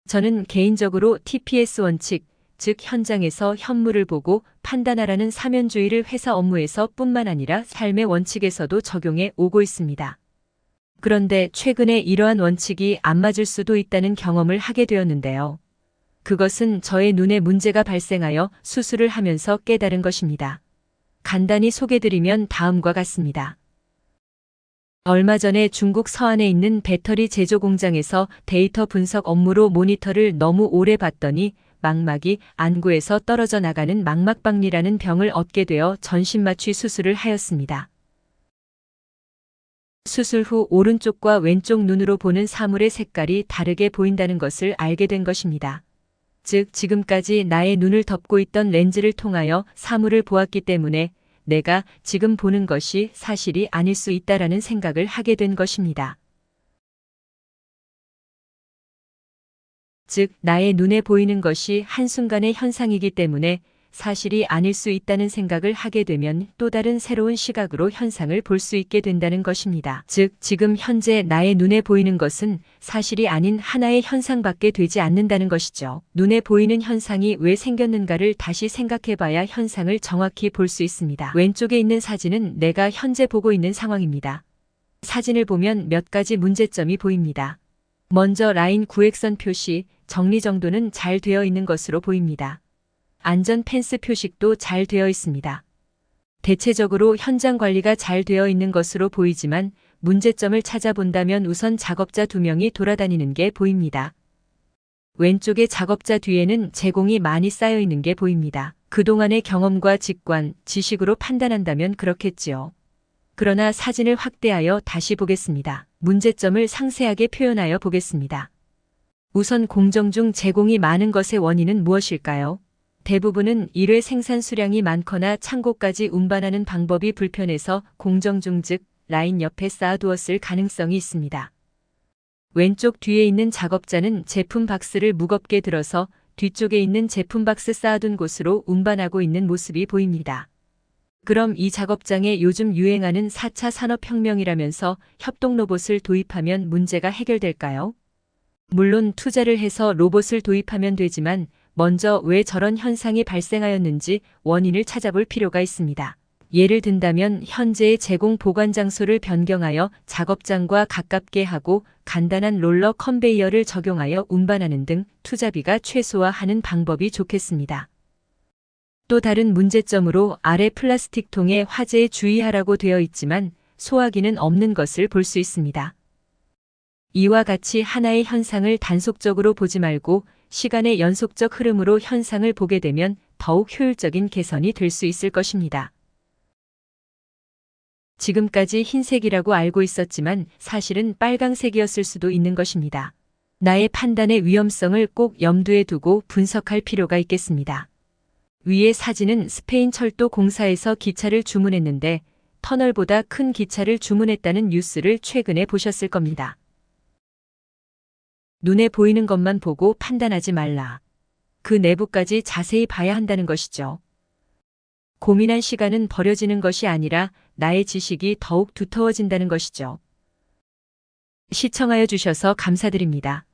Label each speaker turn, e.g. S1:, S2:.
S1: 저는 개인적으로 TPS 원칙, 즉 현장에서 현물을 보고 판단하라는 사면주의를 회사 업무에서 뿐만 아니라 삶의 원칙에서도 적용해 오고 있습니다. 그런데 최근에 이러한 원칙이 안 맞을 수도 있다는 경험을 하게 되었는데요. 그것은 저의 눈에 문제가 발생하여 수술을 하면서 깨달은 것입니다. 간단히 소개드리면 다음과 같습니다. 얼마 전에 중국 서안에 있는 배터리 제조 공장에서 데이터 분석 업무로 모니터를 너무 오래 봤더니 망막이 안구에서 떨어져 나가는 망막박리라는 병을 얻게 되어 전신마취 수술을 하였습니다. 수술 후 오른쪽과 왼쪽 눈으로 보는 사물의 색깔이 다르게 보인다는 것을 알게 된 것입니다. 즉, 지금까지 나의 눈을 덮고 있던 렌즈를 통하여 사물을 보았기 때문에 내가 지금 보는 것이 사실이 아닐 수 있다라는 생각을 하게 된 것입니다. 즉, 나의 눈에 보이는 것이 한순간의 현상이기 때문에 사실이 아닐 수 있다는 생각을 하게 되면 또 다른 새로운 시각으로 현상을 볼 수 있게 된다는 것입니다. 즉, 지금 현재 나의 눈에 보이는 것은 사실이 아닌 하나의 현상밖에 되지 않는다는 것이죠. 눈에 보이는 현상이 왜 생겼는가를 다시 생각해봐야 현상을 정확히 볼 수 있습니다. 왼쪽에 있는 사진은 내가 현재 보고 있는 상황입니다. 사진을 보면 몇 가지 문제점이 보입니다. 먼저 라인 구획선 표시, 정리정돈은 잘 되어 있는 것으로 보입니다. 안전 펜스 표식도 잘 되어 있습니다. 대체적으로 현장 관리가 잘 되어 있는 것으로 보이지만 문제점을 찾아본다면 우선 작업자 2명이 돌아다니는 게 보입니다. 왼쪽의 작업자 뒤에는 제공이 많이 쌓여 있는 게 보입니다. 그동안의 경험과 직관, 지식으로 판단한다면 그렇겠지요. 그러나 사진을 확대하여 다시 보겠습니다. 문제점을 상세하게 표현하여 보겠습니다. 우선 공정 중 제공이 많은 것의 원인은 무엇일까요? 대부분은 일회 생산 수량이 많거나 창고까지 운반하는 방법이 불편해서 공정 중 즉 라인 옆에 쌓아두었을 가능성이 있습니다. 왼쪽 뒤에 있는 작업자는 제품 박스를 무겁게 들어서 뒤쪽에 있는 제품 박스 쌓아둔 곳으로 운반하고 있는 모습이 보입니다. 그럼 이 작업장에 요즘 유행하는 4차 산업혁명이라면서 협동 로봇을 도입하면 문제가 해결될까요? 물론 투자를 해서 로봇을 도입하면 되지만 먼저 왜 저런 현상이 발생하였는지 원인을 찾아볼 필요가 있습니다. 예를 든다면 현재의 제공 보관 장소를 변경하여 작업장과 가깝게 하고 간단한 롤러 컨베이어를 적용하여 운반하는 등 투자비가 최소화하는 방법이 좋겠습니다. 또 다른 문제점으로 아래 플라스틱 통에 화재에 주의하라고 되어 있지만 소화기는 없는 것을 볼 수 있습니다. 이와 같이 하나의 현상을 단속적으로 보지 말고 시간의 연속적 흐름으로 현상을 보게 되면 더욱 효율적인 개선이 될 수 있을 것입니다. 지금까지 흰색이라고 알고 있었지만 사실은 빨강색이었을 수도 있는 것입니다. 나의 판단의 위험성을 꼭 염두에 두고 분석할 필요가 있겠습니다. 위의 사진은 스페인 철도 공사에서 기차를 주문했는데 터널보다 큰 기차를 주문했다는 뉴스를 최근에 보셨을 겁니다. 눈에 보이는 것만 보고 판단하지 말라. 그 내부까지 자세히 봐야 한다는 것이죠. 고민한 시간은 버려지는 것이 아니라 나의 지식이 더욱 두터워진다는 것이죠. 시청하여 주셔서 감사드립니다.